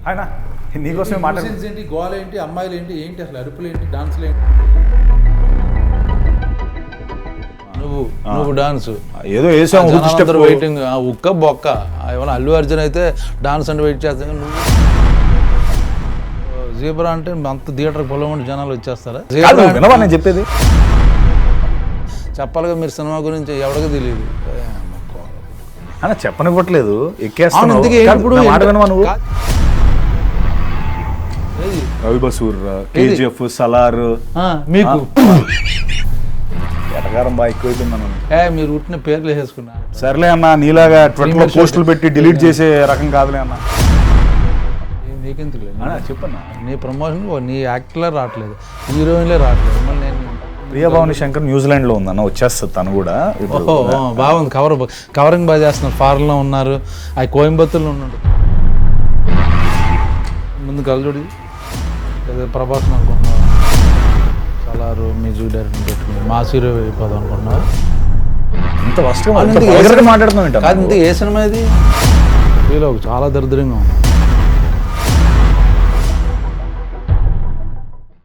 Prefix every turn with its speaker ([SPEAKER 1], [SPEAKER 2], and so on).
[SPEAKER 1] ఆయన నీకోసమే
[SPEAKER 2] మాట్లాడుతుంది ఏంటి, గోల ఏంటి, అమ్మాయిలు ఏంటి, ఏంటి అసలు అరుపులు ఏంటి, డాన్సులు ఏంటి?
[SPEAKER 3] నువ్వు డాన్స్
[SPEAKER 1] ఏదో వేసావు
[SPEAKER 3] వెయిటింగ్ ఉక్క బొక్క. ఏమన్నా అల్లు అర్జున్ అయితే డాన్స్ అంటే వెయిట్ చేస్తాను. నువ్వు జీబ్రా అంటే అంత థియేటర్ పొలం ఉండి జనాలు వచ్చేస్తారా?
[SPEAKER 1] వినవా నేను చెప్పేది?
[SPEAKER 3] చెప్పాలిగా మీరు సినిమా గురించి ఎవరికి తెలియదు
[SPEAKER 1] అన్న, చెప్పనివ్వట్లేదు. ఎక్కేస్తాను రవి బసూర్, కేజీఎఫ్, సలార్
[SPEAKER 3] మీకు
[SPEAKER 1] ఎటగారం బాగా ఎక్కువైపోయింది.
[SPEAKER 3] మీరు ఉట్టిన పేర్లు వేసుకున్నా.
[SPEAKER 1] సర్లే అన్న, నీలాగా ట్విట్టర్లో పోస్టులు పెట్టి డిలీట్ చేసే రకం కాదులే అన్న.
[SPEAKER 3] నీకెందుకు
[SPEAKER 1] చెప్పన్నా,
[SPEAKER 3] నీ ప్రమోషన్ నీ యాక్టర్లే రావట్లేదు, హీరోయిన్లే రావట్లేదు. మళ్ళీ నేను
[SPEAKER 1] ప్రియభావని శంకర్ న్యూజిలాండ్లో ఉందన్న, వచ్చేస్తుంది తను కూడా.
[SPEAKER 3] బాగుంది, కవరింగ్ బాగా చేస్తున్నారు. ఫారెన్లో ఉన్నారు, అవి కోయంబత్తూర్లో ఉన్నాడు. ముందు కలజోడి ప్రభాస్ అనుకుంటున్నారు, సలారు మ్యూజిక్ డైరెక్టర్ పెట్టుకుని మాస్ హీరో అయిపోదాం అనుకుంటున్నారు.
[SPEAKER 1] ఇంత ఫస్ట్ మాట్లాడుతున్నాం.
[SPEAKER 3] కాదు, ఇంత ఏ సినిమా ఇది? చాలా దరిద్రంగా ఉంది.